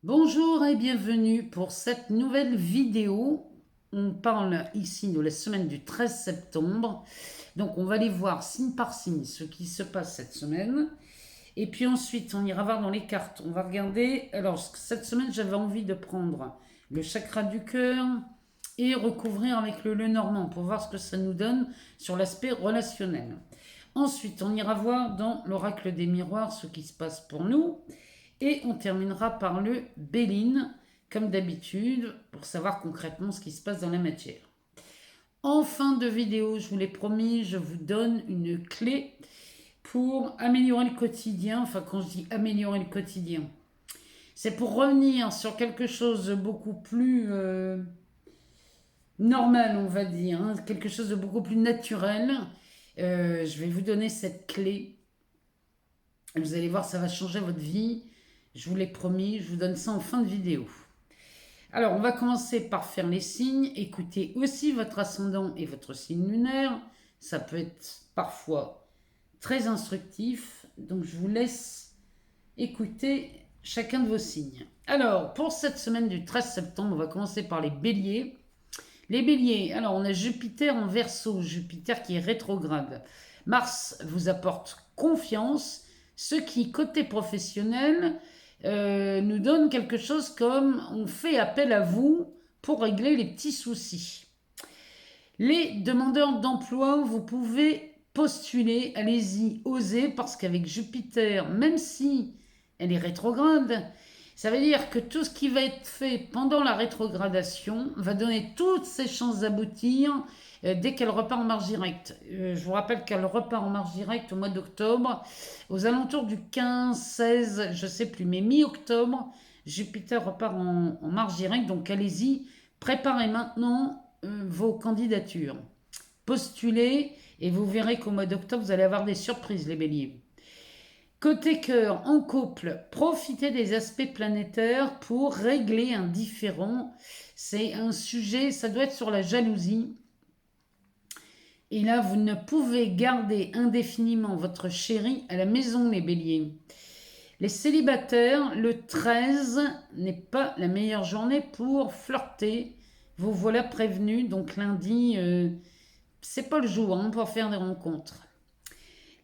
Bonjour et bienvenue pour cette nouvelle vidéo. On parle ici de la semaine du 13 septembre. Donc on va aller voir signe par signe ce qui se passe cette semaine. Et puis ensuite on ira voir dans les cartes. On va regarder. Alors cette semaine j'avais envie de prendre le chakra du cœur et recouvrir avec le Lenormand pour voir ce que ça nous donne sur l'aspect relationnel. Ensuite on ira voir dans l'oracle des miroirs ce qui se passe pour nous. Et on terminera par le Béline, comme d'habitude, pour savoir concrètement ce qui se passe dans la matière. En fin de vidéo, je vous l'ai promis, je vous donne une clé pour améliorer le quotidien. Enfin, quand je dis améliorer le quotidien, c'est pour revenir sur quelque chose de beaucoup plus normal, on va dire, hein, quelque chose de beaucoup plus naturel. Je vais vous donner cette clé. Vous allez voir, ça va changer votre vie. Je vous l'ai promis, je vous donne ça en fin de vidéo. Alors, on va commencer par faire les signes. Écoutez aussi votre ascendant et votre signe lunaire. Ça peut être parfois très instructif. Donc, je vous laisse écouter chacun de vos signes. Alors, pour cette semaine du 13 septembre, on va commencer par les béliers. Les béliers, alors on a Jupiter en Verseau, Jupiter qui est rétrograde. Mars vous apporte confiance, ce qui, côté professionnel, nous donne quelque chose comme on fait appel à vous pour régler les petits soucis. Les demandeurs d'emploi, vous pouvez postuler, allez-y, osez, parce qu'avec Jupiter, même si elle est rétrograde, ça veut dire que tout ce qui va être fait pendant la rétrogradation va donner toutes ses chances d'aboutir dès qu'elle repart en marche directe. Je vous rappelle qu'elle repart en marche directe au mois d'octobre, aux alentours du 15, 16, je ne sais plus, mais mi-octobre, Jupiter repart en marche directe, donc allez-y, préparez maintenant vos candidatures. Postulez et vous verrez qu'au mois d'octobre, vous allez avoir des surprises, les béliers. Côté cœur, en couple, profitez des aspects planétaires pour régler un différend. C'est un sujet, ça doit être sur la jalousie. Et là, vous ne pouvez garder indéfiniment votre chéri à la maison, les béliers. Les célibataires, le 13 n'est pas la meilleure journée pour flirter. Vous voilà prévenus, donc lundi, c'est pas le jour hein, pour faire des rencontres.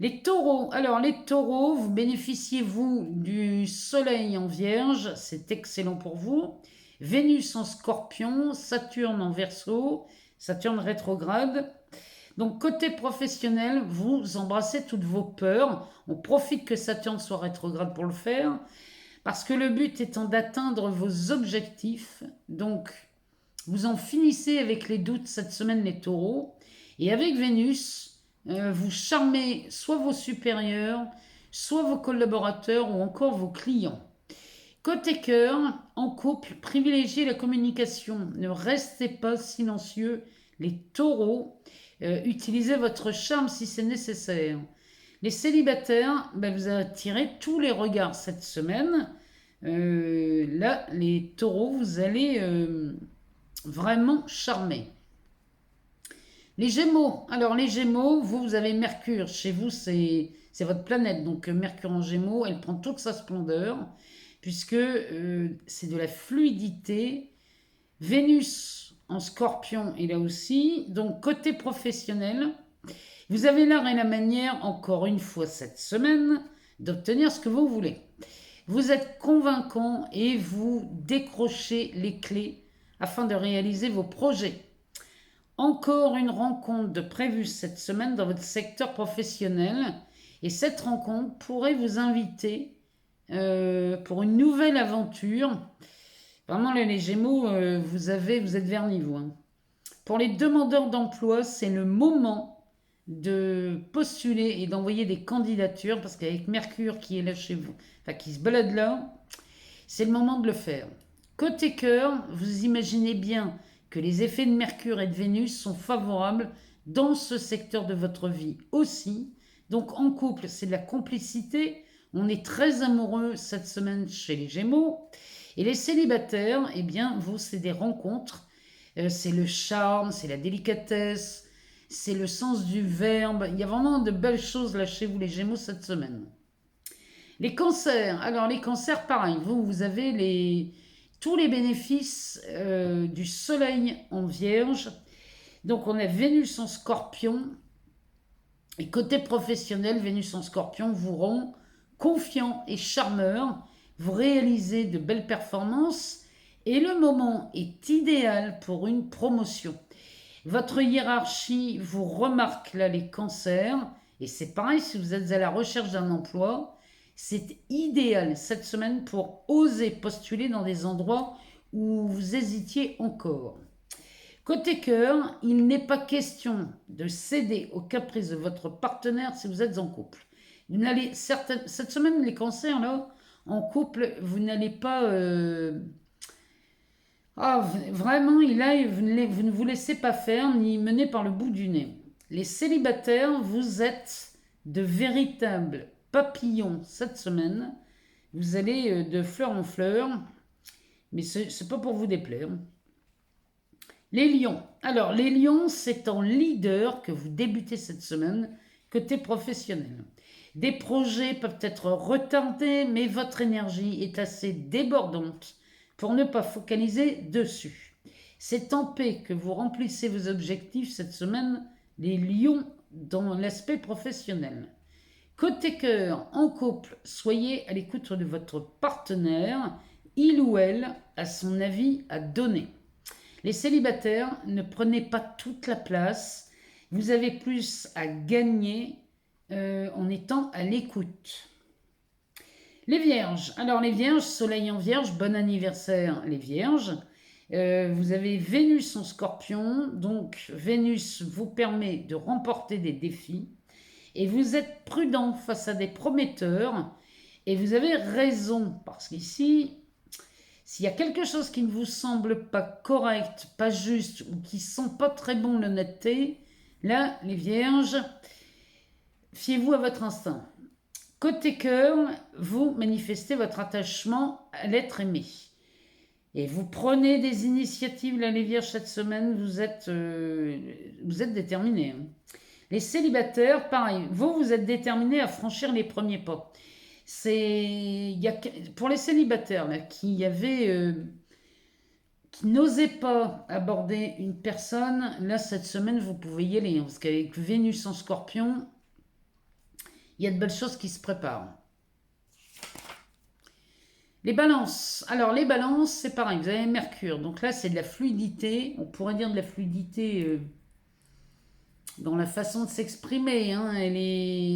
Les taureaux, alors les taureaux, vous bénéficiez vous du soleil en vierge, c'est excellent pour vous. Vénus en scorpion, Saturne en verseau, Saturne rétrograde. Donc côté professionnel, vous embrassez toutes vos peurs. On profite que Saturne soit rétrograde pour le faire, parce que le but étant d'atteindre vos objectifs. Donc vous en finissez avec les doutes cette semaine, les taureaux. Et avec Vénus, vous charmez soit vos supérieurs, soit vos collaborateurs ou encore vos clients. Côté cœur, en couple, privilégiez la communication. Ne restez pas silencieux, les taureaux. Utilisez votre charme si c'est nécessaire. Les célibataires, vous attirez tous les regards cette semaine. Là, les taureaux, vous allez vraiment charmer. Les Gémeaux. Alors les Gémeaux, vous avez Mercure. Chez vous, c'est votre planète. Donc Mercure en Gémeaux, elle prend toute sa splendeur puisque c'est de la fluidité. Vénus en Scorpion est là aussi. Donc côté professionnel, vous avez l'art et la manière, encore une fois cette semaine, d'obtenir ce que vous voulez. Vous êtes convaincant et vous décrochez les clés afin de réaliser vos projets. Encore une rencontre de prévue cette semaine dans votre secteur professionnel et cette rencontre pourrait vous inviter pour une nouvelle aventure. Vraiment, les Gémeaux, vous êtes vernis, vous. Hein. Pour les demandeurs d'emploi, c'est le moment de postuler et d'envoyer des candidatures parce qu'avec Mercure qui est là chez vous, enfin qui se balade là, c'est le moment de le faire. Côté cœur, vous imaginez bien que les effets de Mercure et de Vénus sont favorables dans ce secteur de votre vie aussi. Donc en couple, c'est de la complicité. On est très amoureux cette semaine chez les Gémeaux. Et les célibataires, eh bien, vous, c'est des rencontres. C'est le charme, c'est la délicatesse, c'est le sens du verbe. Il y a vraiment de belles choses là chez vous, les Gémeaux, cette semaine. Les cancers, alors les cancers, pareil, vous avez tous les bénéfices du soleil en vierge. Donc on a Vénus en scorpion. Et côté professionnel, Vénus en scorpion vous rend confiant et charmeur. Vous réalisez de belles performances et le moment est idéal pour une promotion. Votre hiérarchie vous remarque là les cancers. Et c'est pareil si vous êtes à la recherche d'un emploi. C'est idéal cette semaine pour oser postuler dans des endroits où vous hésitiez encore. Côté cœur, il n'est pas question de céder aux caprices de votre partenaire si vous êtes en couple. Cette semaine, les cancers, là, en couple, vous n'allez pas... vraiment, vous ne vous laissez pas faire ni mener par le bout du nez. Les célibataires, vous êtes de véritables papillons cette semaine. Vous allez de fleur en fleur, mais c'est pas pour vous déplaire. Les lions. Alors, les lions, c'est en leader que vous débutez cette semaine, côté professionnel. Des projets peuvent être retardés, mais votre énergie est assez débordante pour ne pas focaliser dessus. C'est en paix que vous remplissez vos objectifs cette semaine, les lions, dans l'aspect professionnel. Côté cœur, en couple, soyez à l'écoute de votre partenaire. Il ou elle a son avis à donner. Les célibataires, ne prenez pas toute la place. Vous avez plus à gagner en étant à l'écoute. Les vierges. Alors les vierges, soleil en vierge, bon anniversaire les vierges. Vous avez Vénus en scorpion. Donc Vénus vous permet de remporter des défis. Et vous êtes prudent face à des prometteurs. Et vous avez raison. Parce qu'ici... S'il y a quelque chose qui ne vous semble pas correct, pas juste ou qui ne sent pas très bon l'honnêteté, là, les vierges, fiez-vous à votre instinct. Côté cœur, vous manifestez votre attachement à l'être aimé. Et vous prenez des initiatives, là, les vierges, cette semaine, vous êtes déterminés. Les célibataires, pareil, vous êtes déterminés à franchir les premiers pas. Pour les célibataires là, qui n'osaient pas aborder une personne, là cette semaine vous pouvez y aller, parce qu'avec Vénus en scorpion, il y a de belles choses qui se préparent. Les balances. Alors les balances, c'est pareil, vous avez Mercure, donc là c'est de la fluidité, on pourrait dire de la fluidité dans la façon de s'exprimer, hein.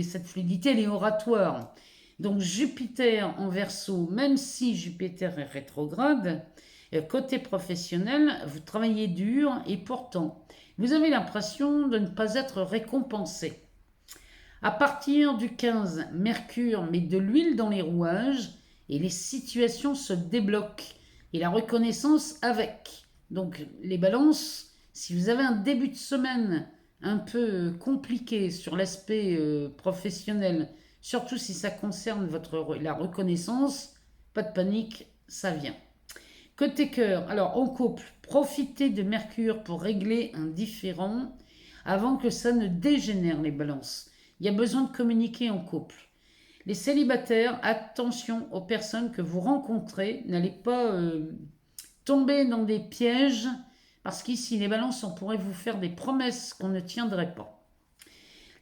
Cette fluidité elle est oratoire. Donc Jupiter en Verseau, même si Jupiter est rétrograde, côté professionnel, vous travaillez dur et pourtant, vous avez l'impression de ne pas être récompensé. À partir du 15, Mercure met de l'huile dans les rouages et les situations se débloquent et la reconnaissance avec. Donc les balances, si vous avez un début de semaine un peu compliqué sur l'aspect professionnel, surtout si ça concerne la reconnaissance, pas de panique, ça vient. Côté cœur, alors en couple, profitez de Mercure pour régler un différend avant que ça ne dégénère les balances. Il y a besoin de communiquer en couple. Les célibataires, attention aux personnes que vous rencontrez, n'allez pas tomber dans des pièges, parce qu'ici les balances, on pourrait vous faire des promesses qu'on ne tiendrait pas.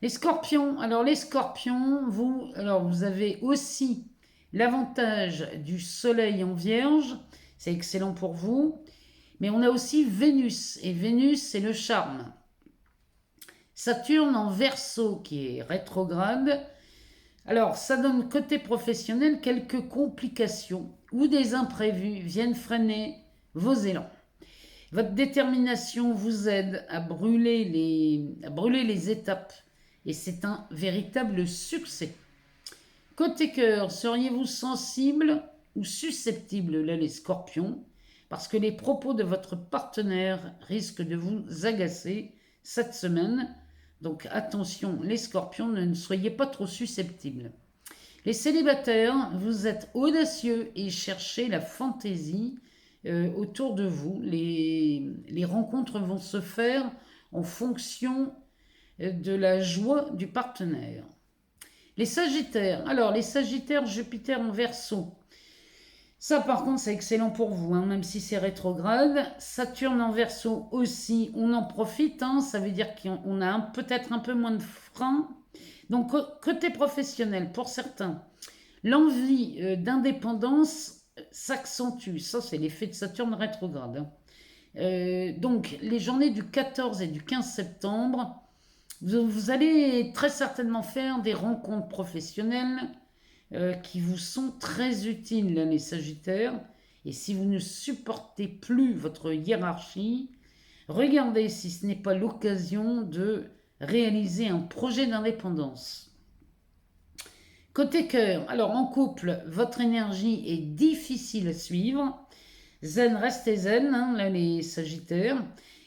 Les scorpions, alors les scorpions, vous avez aussi l'avantage du soleil en vierge, c'est excellent pour vous, mais on a aussi Vénus, et Vénus c'est le charme. Saturne en Verseau qui est rétrograde, alors ça donne côté professionnel quelques complications ou des imprévus viennent freiner vos élans. Votre détermination vous aide à brûler les étapes et c'est un véritable succès. Côté cœur, seriez-vous sensible ou susceptible, là les scorpions, parce que les propos de votre partenaire risquent de vous agacer cette semaine. Donc attention, les scorpions, ne soyez pas trop susceptibles. Les célibataires, vous êtes audacieux et cherchez la fantaisie autour de vous. Les rencontres vont se faire en fonction de la joie du partenaire. Les Sagittaires. Alors, les Sagittaires, Jupiter en Verseau. Ça, par contre, c'est excellent pour vous, hein, même si c'est rétrograde. Saturne en Verseau aussi, on en profite. Hein, ça veut dire qu'on a peut-être un peu moins de freins. Donc, côté professionnel, pour certains, l'envie d'indépendance s'accentue. Ça, c'est l'effet de Saturne rétrograde. Hein. Donc, les journées du 14 et du 15 septembre, vous allez très certainement faire des rencontres professionnelles qui vous sont très utiles, là, les Sagittaires. Et si vous ne supportez plus votre hiérarchie, regardez si ce n'est pas l'occasion de réaliser un projet d'indépendance. Côté cœur, alors en couple, votre énergie est difficile à suivre. Zen, restez zen, hein, là, les Sagittaires.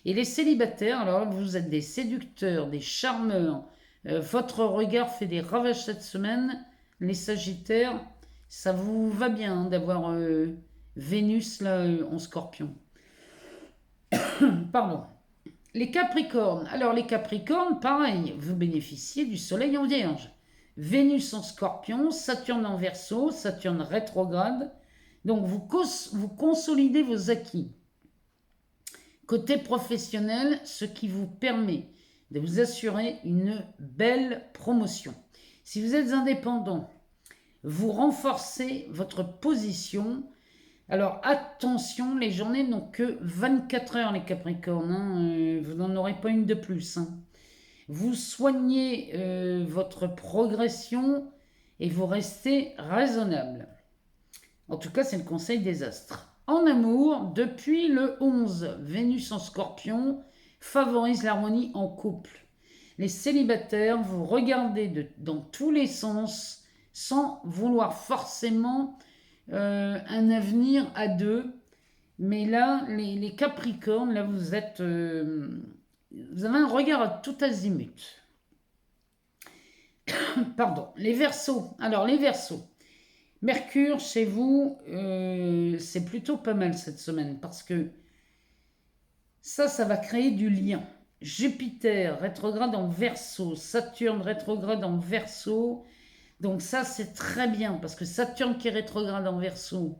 Et les célibataires, alors vous êtes des séducteurs, des charmeurs. Votre regard fait des ravages cette semaine. Les Sagittaires, ça vous va bien hein, d'avoir Vénus là en Scorpion. Pardon. Les Capricornes. Alors les Capricornes, pareil, vous bénéficiez du Soleil en Vierge. Vénus en Scorpion, Saturne en Verseau, Saturne rétrograde. Donc vous consolidez vos acquis. Côté professionnel, ce qui vous permet de vous assurer une belle promotion. Si vous êtes indépendant, vous renforcez votre position. Alors attention, les journées n'ont que 24 heures les Capricornes, hein, vous n'en aurez pas une de plus. Hein. Vous soignez votre progression et vous restez raisonnable. En tout cas, c'est le conseil des astres. En amour, depuis le 11, Vénus en Scorpion favorise l'harmonie en couple. Les célibataires, vous regardez dans tous les sens sans vouloir forcément un avenir à deux. Mais là, les Capricornes, là, vous avez un regard à tout azimut. Pardon, les Verseaux. Alors, les Verseaux. Mercure, chez vous, c'est plutôt pas mal cette semaine parce que ça va créer du lien. Jupiter rétrograde en Verseau, Saturne rétrograde en Verseau. Donc ça, c'est très bien parce que Saturne qui est rétrograde en Verseau,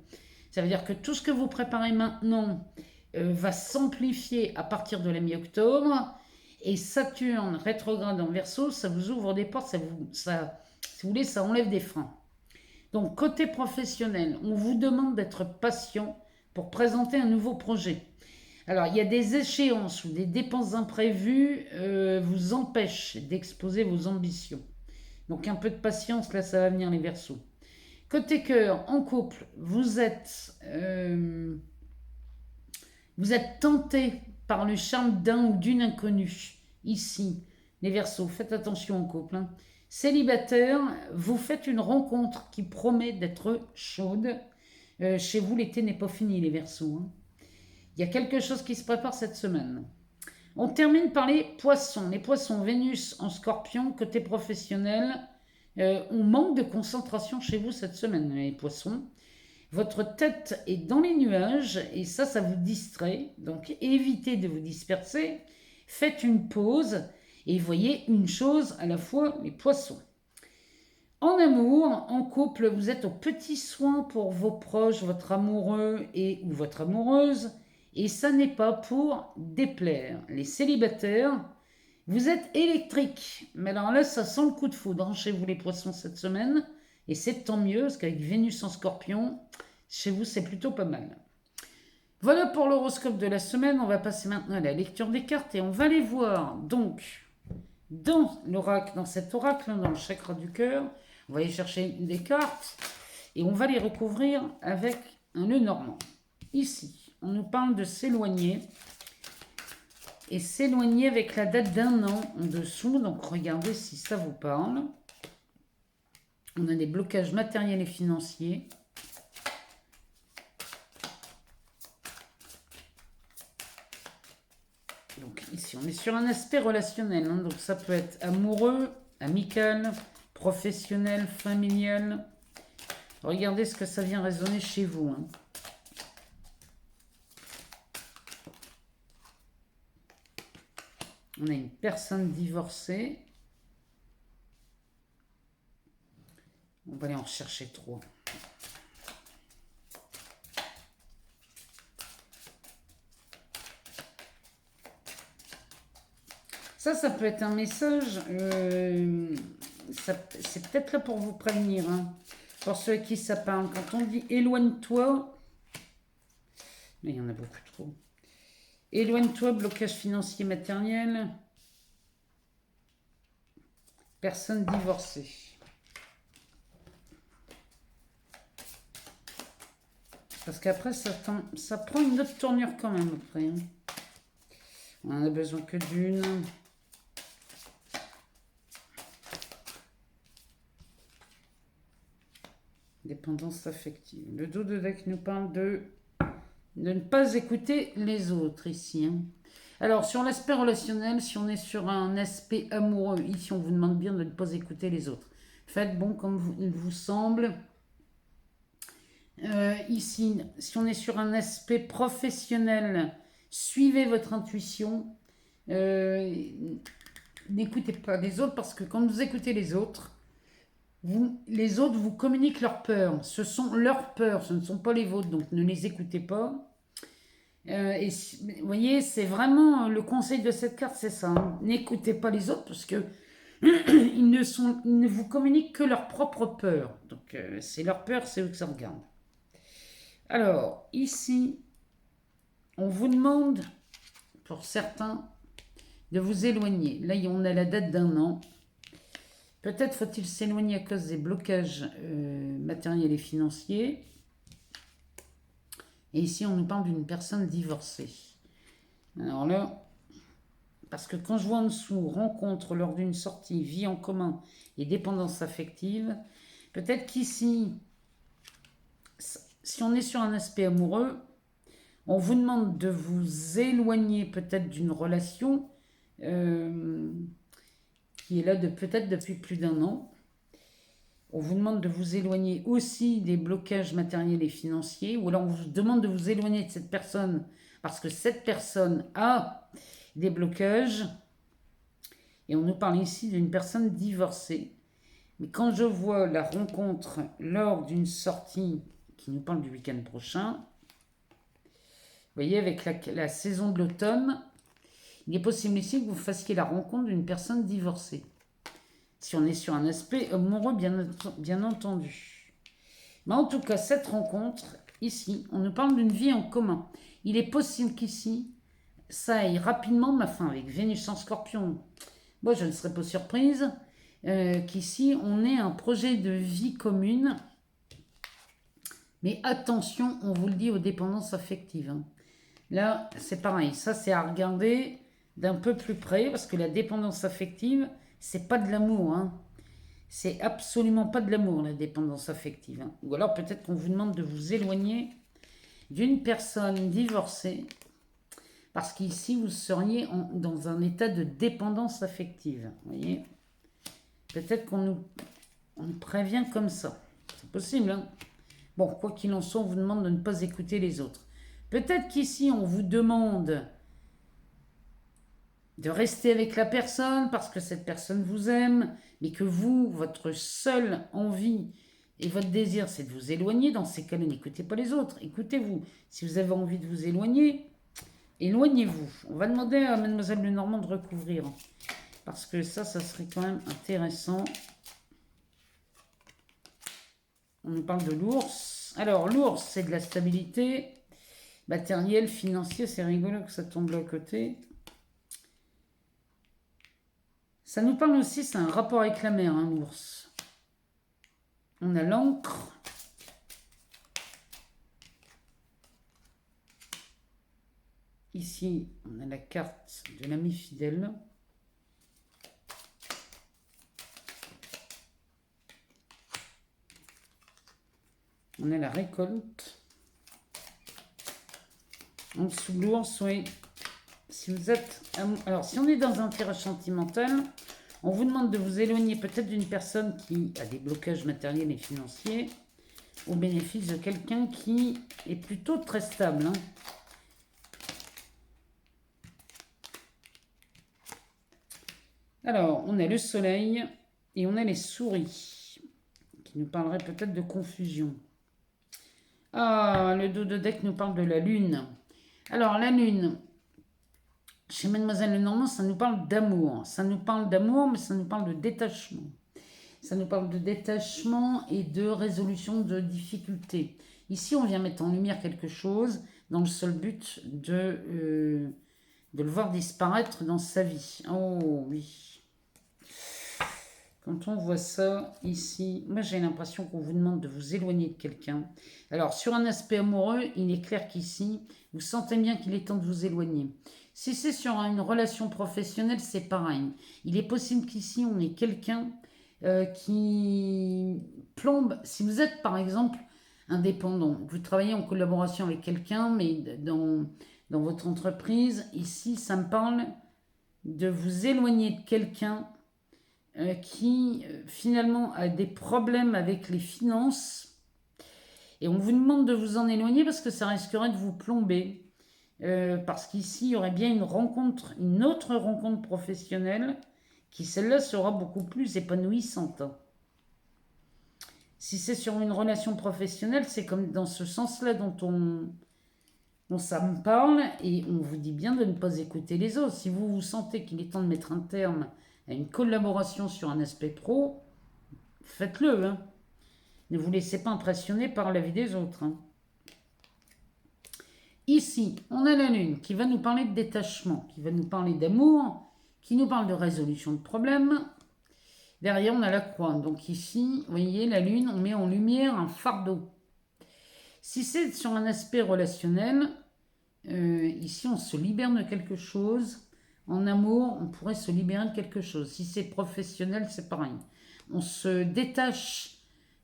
ça veut dire que tout ce que vous préparez maintenant va s'amplifier à partir de la mi-octobre. Et Saturne rétrograde en Verseau, ça vous ouvre des portes, si vous voulez, ça enlève des freins. Donc, côté professionnel, on vous demande d'être patient pour présenter un nouveau projet. Alors, il y a des échéances ou des dépenses imprévues vous empêchent d'exposer vos ambitions. Donc, un peu de patience, là, ça va venir les Verseaux. Côté cœur, en couple, vous êtes tenté par le charme d'un ou d'une inconnue. Ici, les Verseaux, faites attention en couple. Hein. Célibataire, vous faites une rencontre qui promet d'être chaude. Chez vous, l'été n'est pas fini, les Verseaux. Hein. Il y a quelque chose qui se prépare cette semaine. On termine par les Poissons. Les Poissons, Vénus en Scorpion, côté professionnel. On manque de concentration chez vous cette semaine, les Poissons. Votre tête est dans les nuages et ça vous distrait. Donc évitez de vous disperser. Faites une pause et voyez une chose à la fois, les Poissons. En amour, en couple, vous êtes aux petits soins pour vos proches, votre amoureux ou votre amoureuse. Et ça n'est pas pour déplaire. Les célibataires, vous êtes électriques. Mais alors là, ça sent le coup de foudre chez vous les Poissons cette semaine. Et c'est tant mieux, parce qu'avec Vénus en Scorpion, chez vous, c'est plutôt pas mal. Voilà pour l'horoscope de la semaine. On va passer maintenant à la lecture des cartes et on va les voir. Donc, dans l'oracle, dans cet oracle, dans le chakra du cœur, on va aller chercher des cartes et on va les recouvrir avec un nœud normand. Ici, on nous parle de s'éloigner et s'éloigner avec la date d'un an en dessous. Donc, regardez si ça vous parle. On a des blocages matériels et financiers. Donc ici, on est sur un aspect relationnel. Hein, donc ça peut être amoureux, amical, professionnel, familial. Regardez ce que ça vient résonner chez vous. Hein. On a une personne divorcée. On va aller en rechercher 3. Ça peut être un message. C'est peut-être là pour vous prévenir. Hein, pour ceux à qui ça parle. Quand on dit éloigne-toi. Mais il y en a beaucoup trop. Éloigne-toi, blocage financier matériel. Personne divorcée. Parce qu'après, ça prend une autre tournure quand même. Après, hein. On en a besoin que d'une. Dépendance affective. Le dos de deck nous parle de ne pas écouter les autres ici. Hein. Alors, sur l'aspect relationnel, si on est sur un aspect amoureux, ici, on vous demande bien de ne pas écouter les autres. Faites bon comme il vous semble. Ici, si on est sur un aspect professionnel, suivez votre intuition. N'écoutez pas les autres parce que quand vous écoutez les autres vous communiquent leurs peurs. Ce sont leurs peurs, ce ne sont pas les vôtres, donc ne les écoutez pas. Vous voyez, c'est vraiment le conseil de cette carte, c'est ça. Hein. N'écoutez pas les autres parce que ils ne vous communiquent que leurs propres peurs. Donc c'est leurs peurs, c'est eux que ça regarde. Alors, ici, on vous demande, pour certains, de vous éloigner. Là, on a la date d'1 an. Peut-être faut-il s'éloigner à cause des blocages matériels et financiers. Et ici, on nous parle d'une personne divorcée. Alors là, parce que quand je vois en dessous, rencontre lors d'une sortie, vie en commun et dépendance affective, peut-être qu'ici, si on est sur un aspect amoureux, on vous demande de vous éloigner peut-être d'une relation qui est là peut-être depuis plus d'1 an. On vous demande de vous éloigner aussi des blocages matériels et financiers, ou alors on vous demande de vous éloigner de cette personne parce que cette personne a des blocages. Et on nous parle ici d'une personne divorcée. Mais quand je vois la rencontre lors d'une sortie qui nous parle du week-end prochain, vous voyez, avec la saison de l'automne, il est possible ici que vous fassiez la rencontre d'une personne divorcée. Si on est sur un aspect amoureux, bien entendu. Mais en tout cas, cette rencontre, ici, on nous parle d'une vie en commun. Il est possible qu'ici, ça aille rapidement, ma fin, avec Vénus en Scorpion. Moi, je ne serais pas surprise qu'ici, on ait un projet de vie commune. Mais attention, on vous le dit, aux dépendances affectives. Hein. Là, c'est pareil. Ça, c'est à regarder d'un peu plus près, parce que la dépendance affective, c'est pas de l'amour. Hein. C'est absolument pas de l'amour, la dépendance affective. Hein. Ou alors, peut-être qu'on vous demande de vous éloigner d'une personne divorcée, parce qu'ici, vous seriez dans un état de dépendance affective. Vous voyez ? Peut-être qu'on nous prévient comme ça. C'est possible, hein. Bon, quoi qu'il en soit, on vous demande de ne pas écouter les autres. Peut-être qu'ici, on vous demande de rester avec la personne parce que cette personne vous aime, mais que vous, votre seule envie et votre désir, c'est de vous éloigner. Dans ces cas-là, n'écoutez pas les autres. Écoutez-vous. Si vous avez envie de vous éloigner, éloignez-vous. On va demander à Mademoiselle Lenormand de recouvrir. Parce que ça serait quand même intéressant. On nous parle de l'ours. Alors, l'ours, c'est de la stabilité matérielle, financière. C'est rigolo que ça tombe là à côté. Ça nous parle aussi, c'est un rapport avec la mer, hein, l'ours. On a l'encre. Ici, on a la carte de l'ami fidèle. On a la récolte. En dessous de l'ours, oui. Si vous êtes... Alors, si on est dans un tirage sentimental, on vous demande de vous éloigner peut-être d'une personne qui a des blocages matériels et financiers au bénéfice de quelqu'un qui est plutôt très stable. Hein. Alors, on a le soleil et on a les souris qui qui nous parlerait peut-être de confusion. Ah, le dos de deck nous parle de la lune. Alors, la lune, chez Mademoiselle Lenormand, ça nous parle d'amour. Ça nous parle d'amour, mais ça nous parle de détachement. Ça nous parle de détachement et de résolution de difficultés. Ici, on vient mettre en lumière quelque chose dans le seul but de le voir disparaître dans sa vie. Oh oui. Quand on voit ça ici, moi j'ai l'impression qu'on vous demande de vous éloigner de quelqu'un. Alors sur un aspect amoureux, il est clair qu'ici, vous sentez bien qu'il est temps de vous éloigner. Si c'est sur une relation professionnelle, c'est pareil. Il est possible qu'ici, on ait quelqu'un qui plombe. Si vous êtes par exemple indépendant, vous travaillez en collaboration avec quelqu'un, mais dans votre entreprise, ici, ça me parle de vous éloigner de quelqu'un qui finalement a des problèmes avec les finances. Et on vous demande de vous en éloigner parce que ça risquerait de vous plomber. Parce qu'ici, il y aurait bien une autre rencontre professionnelle qui, celle-là, sera beaucoup plus épanouissante. Si c'est sur une relation professionnelle, c'est comme dans ce sens-là dont ça me parle, et on vous dit bien de ne pas écouter les autres. Si vous sentez qu'il est temps de mettre un terme à une collaboration sur un aspect pro, faites-le. Hein. Ne vous laissez pas impressionner par la vie des autres. Hein. Ici, on a la lune qui va nous parler de détachement, qui va nous parler d'amour, qui nous parle de résolution de problèmes. Derrière, on a la croix. Donc ici, vous voyez, la lune, on met en lumière un fardeau. Si c'est sur un aspect relationnel, ici, on se libère de quelque chose. En amour, on pourrait se libérer de quelque chose. Si c'est professionnel, c'est pareil. On se détache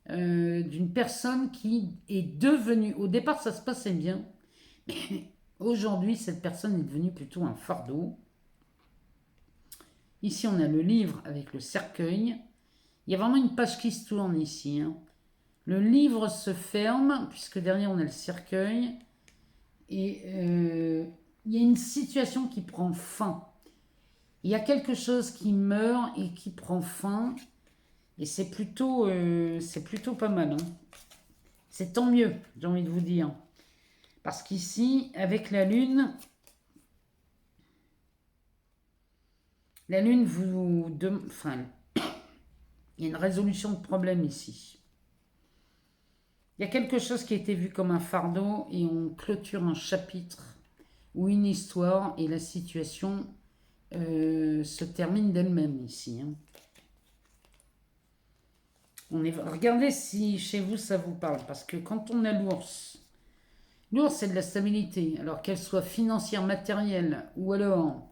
d'une personne qui est devenue... Au départ, ça se passait bien. Aujourd'hui, cette personne est devenue plutôt un fardeau. Ici, on a le livre avec le cercueil. Il y a vraiment une page qui se tourne ici. Hein. Le livre se ferme, puisque derrière, on a le cercueil. Et il y a une situation qui prend fin. Il y a quelque chose qui meurt et qui prend fin. Et c'est plutôt pas mal. Hein. C'est tant mieux, j'ai envie de vous dire. Parce qu'ici, avec la lune vous... Enfin, il y a une résolution de problème ici. Il y a quelque chose qui a été vu comme un fardeau et on clôture un chapitre ou une histoire et la situation se termine d'elle-même ici. Hein. Regardez si chez vous ça vous parle. Parce que quand on a l'ours, l'ours, c'est de la stabilité, alors qu'elle soit financière, matérielle, ou alors...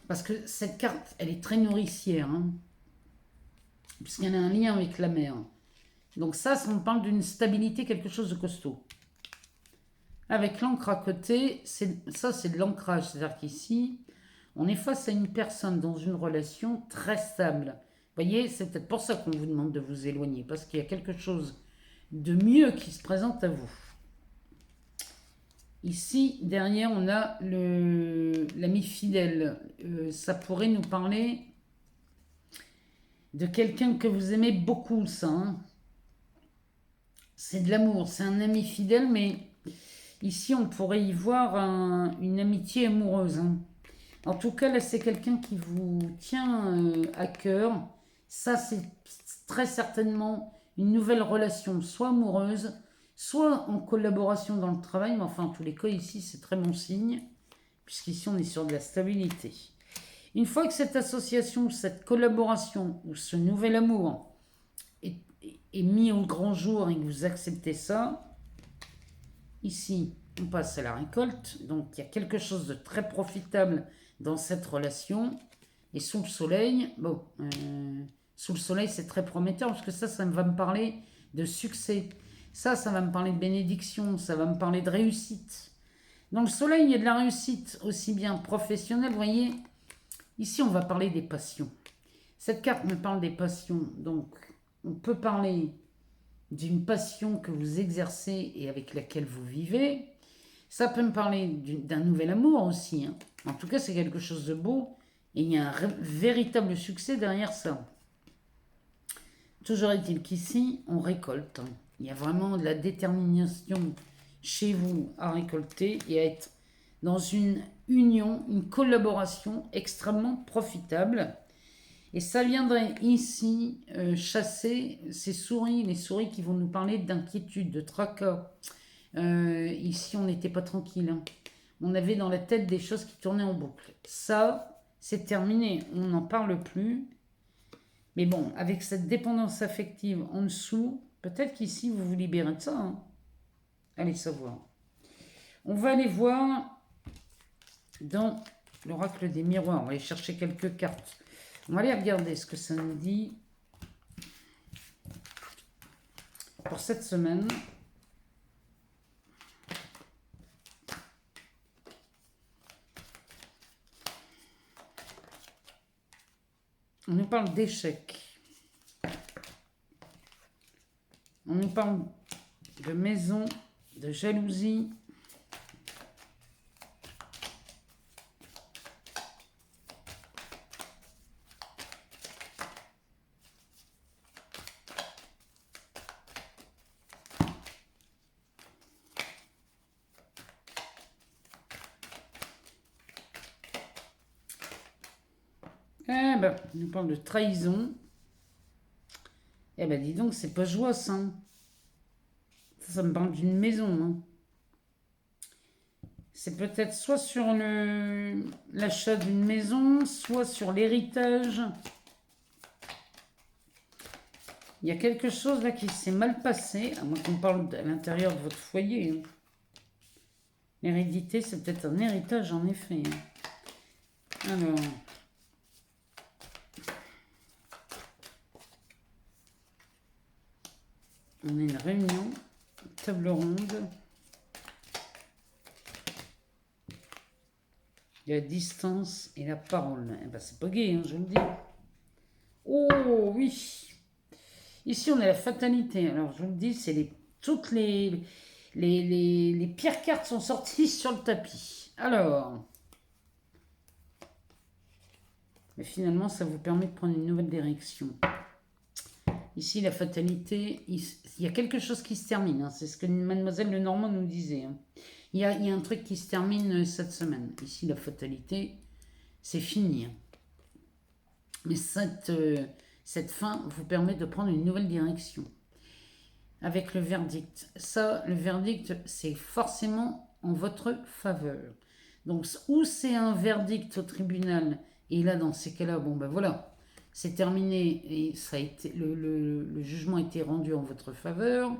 Parce que cette carte, elle est très nourricière, hein, puisqu'elle a un lien avec la mer. Donc ça me parle d'une stabilité, quelque chose de costaud. Avec l'encre à côté, ça c'est de l'ancrage, c'est-à-dire qu'ici, on est face à une personne dans une relation très stable. Vous voyez, c'est peut-être pour ça qu'on vous demande de vous éloigner, parce qu'il y a quelque chose de mieux qui se présente à vous. Ici, derrière, on a l'ami fidèle. Ça pourrait nous parler de quelqu'un que vous aimez beaucoup, ça. Hein. C'est de l'amour, c'est un ami fidèle, mais ici, on pourrait y voir une amitié amoureuse. Hein. En tout cas, là, c'est quelqu'un qui vous tient à cœur. Ça, c'est très certainement une nouvelle relation, soit amoureuse, soit en collaboration dans le travail, mais enfin, en tous les cas, ici, c'est très bon signe, puisqu'ici, on est sur de la stabilité. Une fois que cette association, cette collaboration, ou ce nouvel amour est mis au grand jour et que vous acceptez ça, ici, on passe à la récolte, donc il y a quelque chose de très profitable dans cette relation, et sous le soleil, sous le soleil, c'est très prometteur, parce que ça va me parler de succès. Ça va me parler de bénédiction, ça va me parler de réussite. Dans le soleil, il y a de la réussite, aussi bien professionnelle, vous voyez. Ici, on va parler des passions. Cette carte me parle des passions, donc on peut parler d'une passion que vous exercez et avec laquelle vous vivez. Ça peut me parler d'un nouvel amour aussi. Hein. En tout cas, c'est quelque chose de beau et il y a un véritable succès derrière ça. Toujours est-il qu'ici, on récolte. Il y a vraiment de la détermination chez vous à récolter et à être dans une union, une collaboration extrêmement profitable. Et ça viendrait ici chasser ces souris, les souris qui vont nous parler d'inquiétude, de tracas. Ici, on n'était pas tranquille, hein. On avait dans la tête des choses qui tournaient en boucle. Ça, c'est terminé, on n'en parle plus. Mais bon, avec cette dépendance affective en dessous, peut-être qu'ici, vous vous libérez de ça, hein. Allez savoir. On va aller voir dans l'oracle des miroirs. On va aller chercher quelques cartes. On va aller regarder ce que ça nous dit pour cette semaine. On nous parle d'échec. On nous parle de maison, de jalousie. Eh ben, on nous parle de trahison. Eh ben, dis donc, c'est pas joyeux, hein. Ça me parle d'une maison, hein. C'est peut-être soit sur l'achat d'une maison, soit sur l'héritage. Il y a quelque chose là qui s'est mal passé, à moins qu'on parle à l'intérieur de votre foyer, hein. L'hérédité, c'est peut-être un héritage, en effet, hein. Alors... on a une réunion, table ronde. Il y a la distance et la parole. Eh ben, c'est pas gay, hein, je vous le dis. Oh oui. Ici, on a la fatalité. Alors, je vous le dis, c'est toutes les pires cartes sont sorties sur le tapis. Alors... mais finalement, ça vous permet de prendre une nouvelle direction. Ici, la fatalité, il y a quelque chose qui se termine, hein. C'est ce que Mademoiselle Lenormand nous disait, hein. Il y a un truc qui se termine cette semaine. Ici, la fatalité, c'est fini, hein. Mais cette fin vous permet de prendre une nouvelle direction. Avec le verdict. Ça, le verdict, c'est forcément en votre faveur. Donc, ou c'est un verdict au tribunal, et là, dans ces cas-là, bon ben voilà, c'est terminé et ça a été, le jugement a été rendu en votre faveur,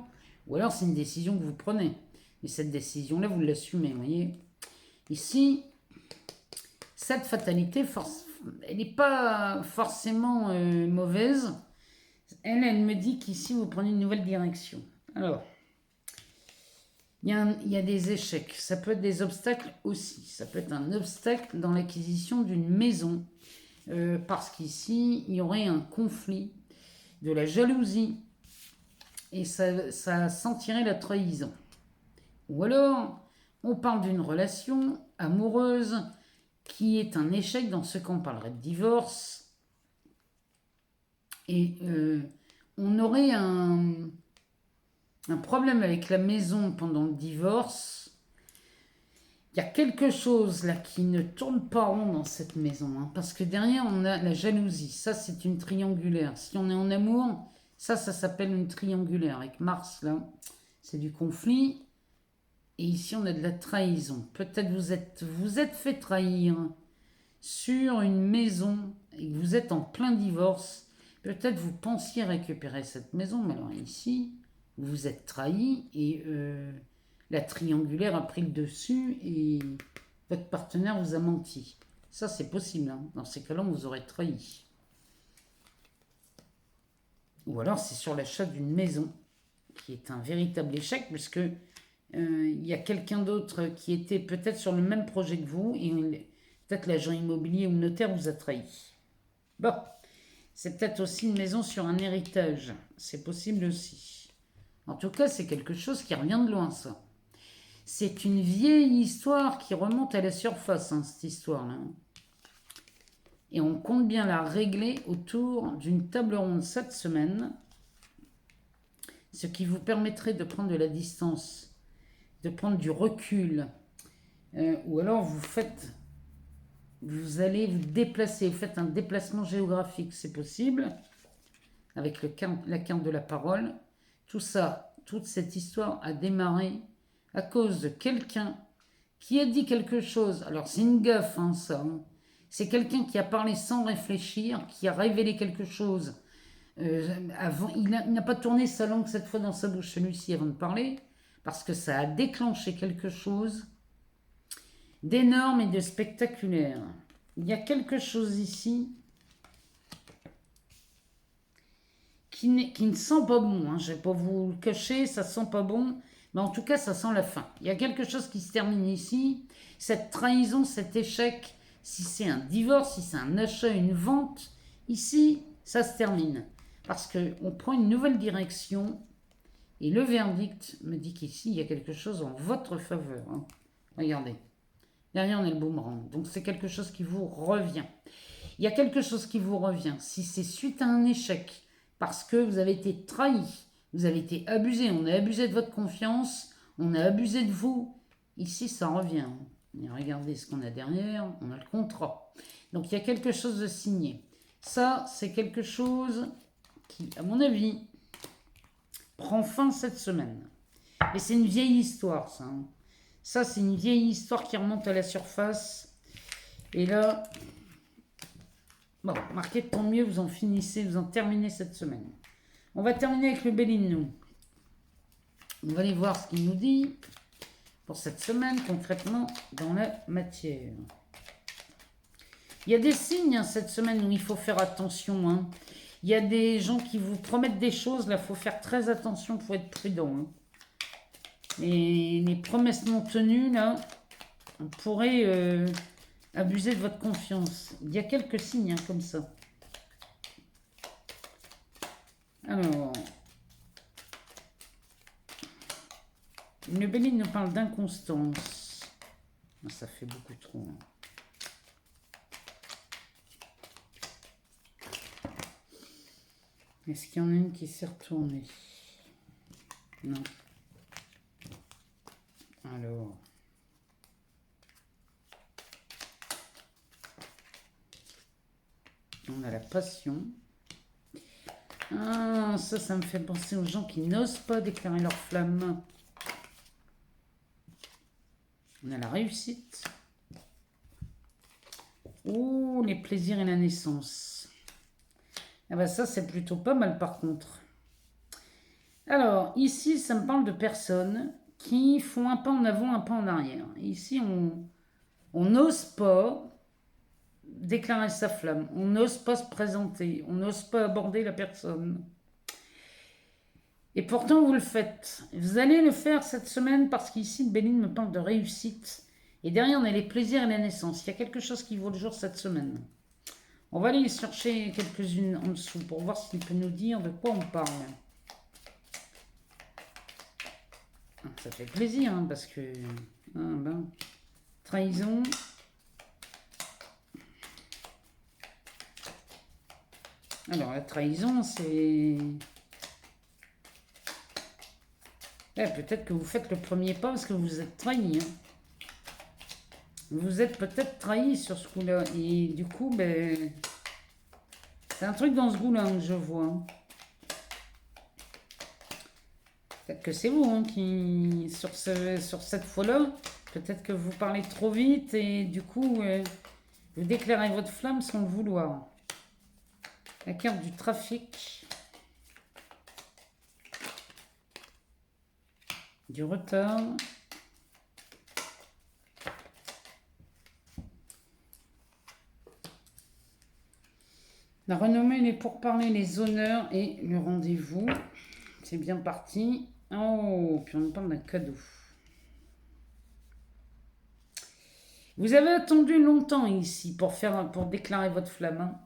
ou alors c'est une décision que vous prenez. Et cette décision-là, vous l'assumez, vous voyez. Ici, cette fatalité, elle n'est pas forcément mauvaise. Elle me dit qu'ici, vous prenez une nouvelle direction. Alors, il y a des échecs. Ça peut être des obstacles aussi. Ça peut être un obstacle dans l'acquisition d'une maison. Parce qu'ici, il y aurait un conflit, de la jalousie, et ça sentirait la trahison. Ou alors, on parle d'une relation amoureuse qui est un échec, dans ce cas on parlerait de divorce, et on aurait un problème avec la maison pendant le divorce. Il y a quelque chose là qui ne tourne pas rond dans cette maison, hein, parce que derrière on a la jalousie. Ça, c'est une triangulaire. Si on est en amour, ça s'appelle une triangulaire. Avec Mars là, c'est du conflit. Et ici on a de la trahison. Peut-être vous êtes fait trahir sur une maison et que vous êtes en plein divorce. Peut-être vous pensiez récupérer cette maison, mais alors ici vous êtes trahi et la triangulaire a pris le dessus et votre partenaire vous a menti. Ça, c'est possible, hein. Dans ces cas-là, on vous aurait trahi. Ou alors, c'est sur l'achat d'une maison, qui est un véritable échec, puisque il y a quelqu'un d'autre qui était peut-être sur le même projet que vous, et peut-être l'agent immobilier ou le notaire vous a trahi. Bon, c'est peut-être aussi une maison sur un héritage. C'est possible aussi. En tout cas, c'est quelque chose qui revient de loin, ça. C'est une vieille histoire qui remonte à la surface, hein, cette histoire-là. Et on compte bien la régler autour d'une table ronde cette semaine ce qui vous permettrait de prendre de la distance, de prendre du recul, ou alors vous allez vous déplacer, vous faites un déplacement géographique, c'est possible, avec la carte de la parole. Tout ça, toute cette histoire a démarré à cause de quelqu'un qui a dit quelque chose. Alors c'est une gaffe, hein, ça. Hein. C'est quelqu'un qui a parlé sans réfléchir, qui a révélé quelque chose. Avant, il n'a pas tourné sa langue cette fois dans sa bouche, celui-ci, avant de parler, parce que ça a déclenché quelque chose d'énorme et de spectaculaire. Il y a quelque chose ici qui ne sent pas bon. Hein. Je ne vais pas vous le cacher, ça sent pas bon. Mais en tout cas, ça sent la fin. Il y a quelque chose qui se termine ici. Cette trahison, cet échec, si c'est un divorce, si c'est un achat, une vente, ici, ça se termine. Parce qu'on prend une nouvelle direction. Et le verdict me dit qu'ici, il y a quelque chose en votre faveur. Hein. Regardez. Derrière, on a le boomerang. Donc, c'est quelque chose qui vous revient. Il y a quelque chose qui vous revient. Si c'est suite à un échec, parce que vous avez été trahi, vous avez été abusé, on a abusé de votre confiance, on a abusé de vous. Ici, ça revient. Et regardez ce qu'on a derrière, on a le contrat. Donc, il y a quelque chose de signé. Ça, c'est quelque chose qui, à mon avis, prend fin cette semaine. Et c'est une vieille histoire, ça. Hein. Ça, c'est une vieille histoire qui remonte à la surface. Et là, bon, marquez tant mieux, vous en finissez, vous en terminez cette semaine. On va terminer avec le Bélinou. On va aller voir ce qu'il nous dit pour cette semaine, concrètement, dans la matière. Il y a des signes hein, cette semaine où il faut faire attention. Hein. Il y a des gens qui vous promettent des choses, là, il faut faire très attention, il faut être prudent. Hein. Et les promesses non tenues, là, on pourrait abuser de votre confiance. Il y a quelques signes hein, comme ça. Alors, le Bélier nous parle d'inconstance. Ça fait beaucoup trop. Hein. Est-ce qu'il y en a une qui s'est retournée? Non. Alors. On a la passion. Ah, ça me fait penser aux gens qui n'osent pas déclarer leur flamme. On a la réussite. Ouh, les plaisirs et la naissance. Ah bah ça, c'est plutôt pas mal par contre. Alors, ici, ça me parle de personnes qui font un pas en avant, un pas en arrière. Ici, on n'ose pas déclarer sa flamme, on n'ose pas se présenter, on n'ose pas aborder la personne. Et pourtant, vous le faites. Vous allez le faire cette semaine parce qu'ici, le Béline me parle de réussite. Et derrière, on a les plaisirs et la naissance. Il y a quelque chose qui vaut le jour cette semaine. On va aller chercher quelques-unes en dessous pour voir s'il peut nous dire de quoi on parle. Ça fait plaisir, hein, parce que... trahison. Alors, la trahison, c'est... peut-être que vous faites le premier pas parce que vous êtes trahi. Hein. Vous êtes peut-être trahi sur ce coup-là. Et du coup, c'est un truc dans ce goût-là que je vois. Hein. Peut-être que c'est vous hein, qui, sur cette fois-là, peut-être que vous parlez trop vite et du coup, vous déclarez votre flamme sans le vouloir. La carte du trafic. Du retard. La renommée, les pourparlers, les honneurs et le rendez-vous. C'est bien parti. Oh, puis on nous parle d'un cadeau. Vous avez attendu longtemps ici pour déclarer votre flamme. Hein.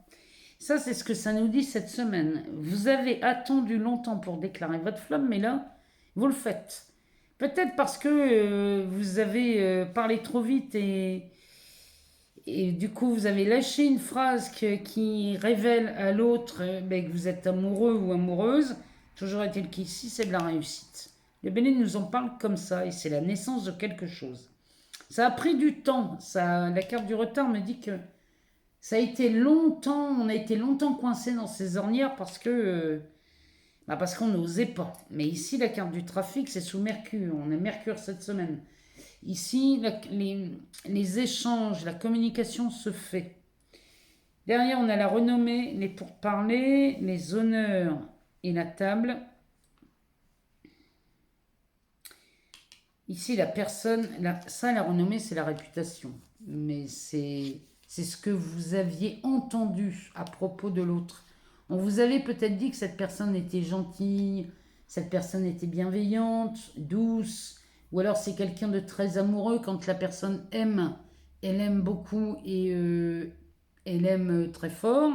Ça, c'est ce que ça nous dit cette semaine. Vous avez attendu longtemps pour déclarer votre flamme, mais là, vous le faites. Peut-être parce que vous avez parlé trop vite et du coup, vous avez lâché une phrase qui révèle à l'autre que vous êtes amoureux ou amoureuse. Toujours est-il qu'ici, c'est de la réussite. Le Bénin nous en parle comme ça, et c'est la naissance de quelque chose. Ça a pris du temps. La carte du retard me dit que ça a été longtemps, on a été longtemps coincé dans ces ornières parce qu'on n'osait pas. Mais ici, la carte du trafic, c'est sous Mercure. On a Mercure cette semaine. Ici, les échanges, la communication se fait. Derrière, on a la renommée, les pourparlers, les honneurs et la table. Ici, la personne, la renommée, c'est la réputation. Mais c'est ce que vous aviez entendu à propos de l'autre. On vous avait peut-être dit que cette personne était gentille, cette personne était bienveillante, douce, ou alors c'est quelqu'un de très amoureux quand la personne aime, elle aime beaucoup et elle aime très fort.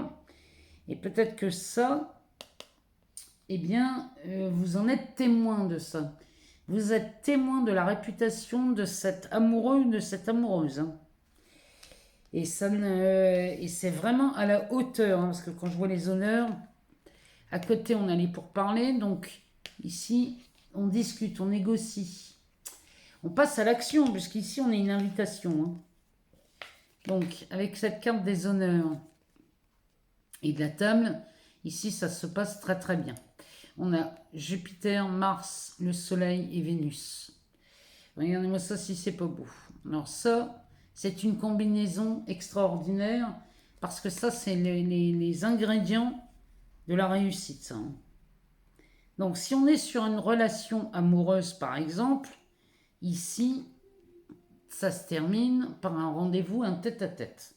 Et peut-être que ça, eh bien, vous en êtes témoin de ça. Vous êtes témoin de la réputation de cet amoureux ou de cette amoureuse. Hein. Et c'est vraiment à la hauteur, hein, parce que quand je vois les honneurs, à côté on a les pourparlers, donc ici on discute, on négocie. On passe à l'action, puisqu'ici on a une invitation. Hein. Donc avec cette carte des honneurs et de la table, ici ça se passe très très bien. On a Jupiter, Mars, le Soleil et Vénus. Regardez-moi ça si c'est pas beau. Alors ça, c'est une combinaison extraordinaire parce que ça, c'est les ingrédients de la réussite. Ça, hein. Donc si on est sur une relation amoureuse par exemple, ici, ça se termine par un rendez-vous, un tête-à-tête.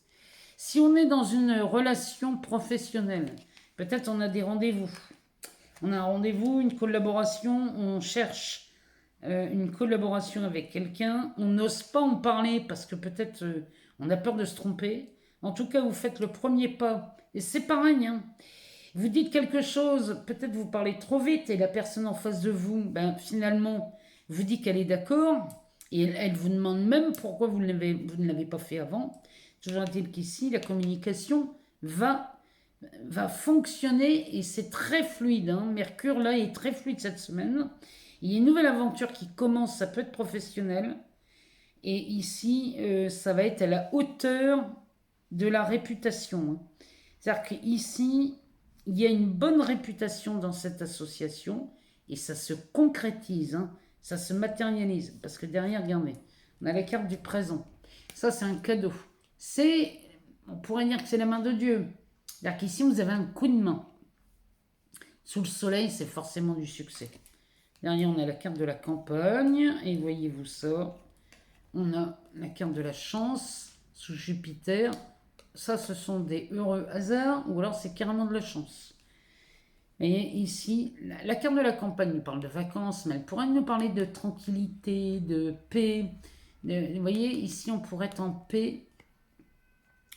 Si on est dans une relation professionnelle, peut-être on a des rendez-vous. On a un rendez-vous, une collaboration, on cherche une collaboration avec quelqu'un, on n'ose pas en parler parce que peut-être on a peur de se tromper. En tout cas, vous faites le premier pas. Et c'est pareil, hein. Vous dites quelque chose, peut-être vous parlez trop vite et la personne en face de vous, finalement, vous dit qu'elle est d'accord et elle vous demande même pourquoi vous ne l'avez pas fait avant. Toujours est-il qu'ici, la communication va fonctionner et c'est très fluide. Hein. Mercure, là, est très fluide cette semaine. Il y a une nouvelle aventure qui commence, ça peut être professionnel. Et ici, ça va être à la hauteur de la réputation. Hein. C'est-à-dire qu'ici, il y a une bonne réputation dans cette association et ça se concrétise, hein. Ça se matérialise. Parce que derrière, regardez, on a la carte du présent. Ça, c'est un cadeau. On pourrait dire que c'est la main de Dieu. C'est-à-dire qu'ici, vous avez un coup de main. Sous le soleil, c'est forcément du succès. Derrière, on a la carte de la campagne. Et voyez-vous ça. On a la carte de la chance sous Jupiter. Ça, ce sont des heureux hasards. Ou alors, c'est carrément de la chance. Et ici, la carte de la campagne nous parle de vacances. Mais elle pourrait nous parler de tranquillité, de paix. Vous voyez, ici, on pourrait être en paix.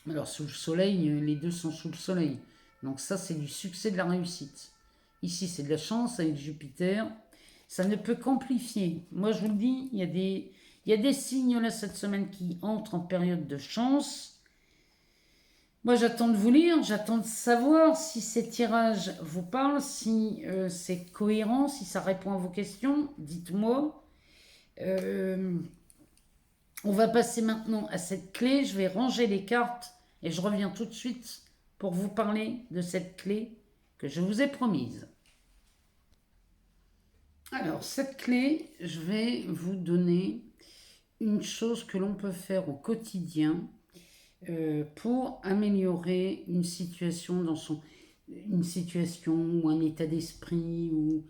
Alors, sous le soleil, les deux sont sous le soleil. Donc ça, c'est du succès, de la réussite. Ici, c'est de la chance avec Jupiter. Ça ne peut qu'amplifier. Moi, je vous le dis, il y a des signes là cette semaine qui entrent en période de chance. Moi, j'attends de vous lire, j'attends de savoir si ces tirages vous parlent, si c'est cohérent, si ça répond à vos questions. Dites-moi. On va passer maintenant à cette clé. Je vais ranger les cartes et je reviens tout de suite pour vous parler de cette clé que je vous ai promise. Alors, cette clé, je vais vous donner une chose que l'on peut faire au quotidien pour améliorer une situation ou un état d'esprit ou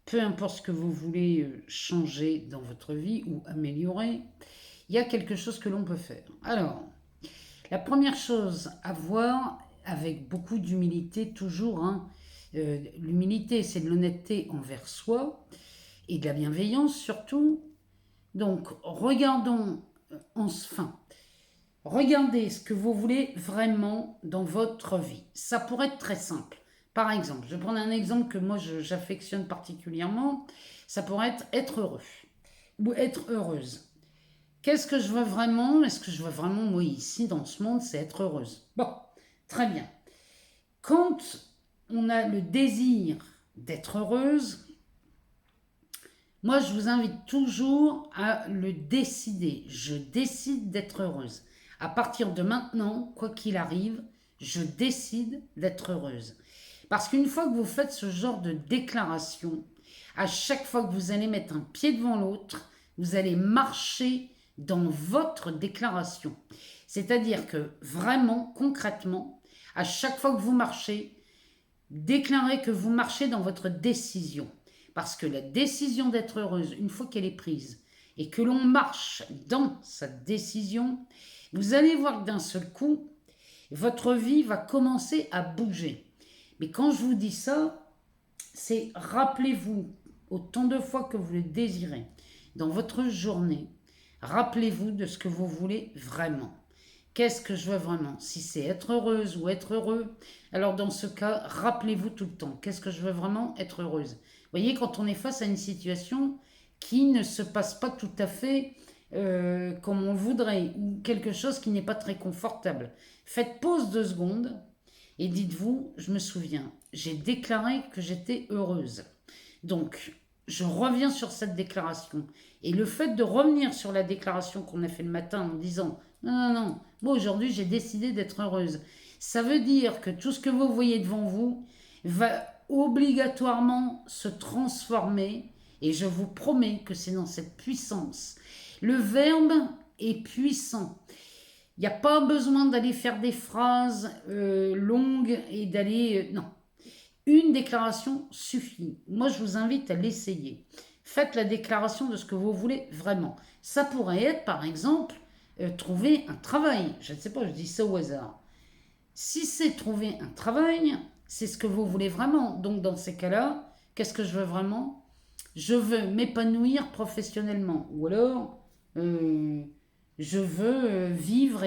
peu importe ce que vous voulez changer dans votre vie ou améliorer. Il y a quelque chose que l'on peut faire. Alors, la première chose à voir, avec beaucoup d'humilité toujours, hein, l'humilité c'est de l'honnêteté envers soi et de la bienveillance surtout. Donc, regardez ce que vous voulez vraiment dans votre vie. Ça pourrait être très simple. Par exemple, je vais prendre un exemple que moi j'affectionne particulièrement. Ça pourrait être heureux ou être heureuse. Qu'est-ce que je veux vraiment? Est-ce que je veux vraiment, moi, ici, dans ce monde, c'est être heureuse. Bon, très bien. Quand on a le désir d'être heureuse, moi, je vous invite toujours à le décider. Je décide d'être heureuse. À partir de maintenant, quoi qu'il arrive, je décide d'être heureuse. Parce qu'une fois que vous faites ce genre de déclaration, à chaque fois que vous allez mettre un pied devant l'autre, vous allez marcher dans votre déclaration. C'est-à-dire que vraiment, concrètement, à chaque fois que vous marchez, déclarez que vous marchez dans votre décision. Parce que la décision d'être heureuse, une fois qu'elle est prise, et que l'on marche dans sa décision, vous allez voir que d'un seul coup, votre vie va commencer à bouger. Mais quand je vous dis ça, c'est rappelez-vous autant de fois que vous le désirez dans votre journée, rappelez-vous de ce que vous voulez vraiment. Qu'est-ce que je veux vraiment? Si c'est être heureuse ou être heureux, alors dans ce cas, rappelez-vous tout le temps. Qu'est-ce que je veux vraiment? Être heureuse. Vous voyez, quand on est face à une situation qui ne se passe pas tout à fait comme on le voudrait, ou quelque chose qui n'est pas très confortable, faites pause 2 secondes et dites-vous, je me souviens, j'ai déclaré que j'étais heureuse. Donc, je reviens sur cette déclaration. Et le fait de revenir sur la déclaration qu'on a fait le matin en disant non, non, non, moi aujourd'hui j'ai décidé d'être heureuse. Ça veut dire que tout ce que vous voyez devant vous va obligatoirement se transformer et je vous promets que c'est dans cette puissance. Le verbe est puissant. Il n'y a pas besoin d'aller faire des phrases longues et d'aller... non. Une déclaration suffit. Moi, je vous invite à l'essayer. Faites la déclaration de ce que vous voulez vraiment. Ça pourrait être, par exemple, trouver un travail. Je ne sais pas, je dis ça au hasard. Si c'est trouver un travail, c'est ce que vous voulez vraiment. Donc, dans ces cas-là, qu'est-ce que je veux vraiment? Je veux m'épanouir professionnellement. Ou alors, je veux vivre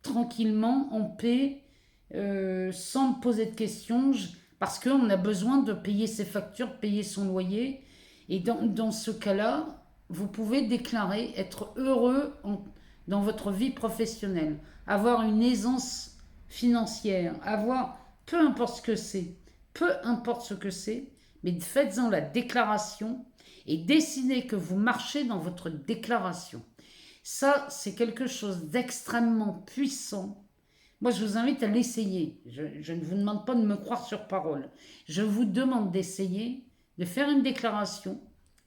tranquillement, en paix, sans me poser de questions, parce qu'on a besoin de payer ses factures, payer son loyer. Et dans ce cas-là, vous pouvez déclarer être heureux dans votre vie professionnelle, avoir une aisance financière, avoir, peu importe ce que c'est, mais faites-en la déclaration et décidez que vous marchez dans votre déclaration. Ça, c'est quelque chose d'extrêmement puissant. Moi, je vous invite à l'essayer. Je ne vous demande pas de me croire sur parole. Je vous demande d'essayer, de faire une déclaration,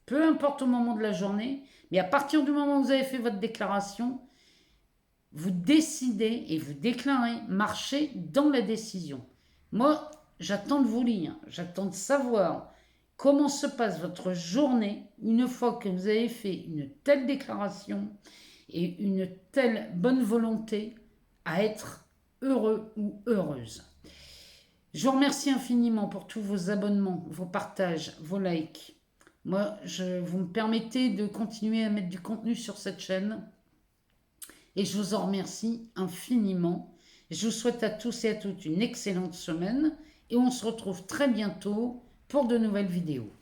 peu importe au moment de la journée, mais à partir du moment où vous avez fait votre déclaration, vous décidez et vous déclarez marcher dans la décision. Moi, j'attends de vous lire, j'attends de savoir comment se passe votre journée une fois que vous avez fait une telle déclaration et une telle bonne volonté à être heureux ou heureuse. Je vous remercie infiniment pour tous vos abonnements, vos partages, vos likes. Moi, vous me permettez de continuer à mettre du contenu sur cette chaîne et je vous en remercie infiniment. Je vous souhaite à tous et à toutes une excellente semaine et on se retrouve très bientôt pour de nouvelles vidéos.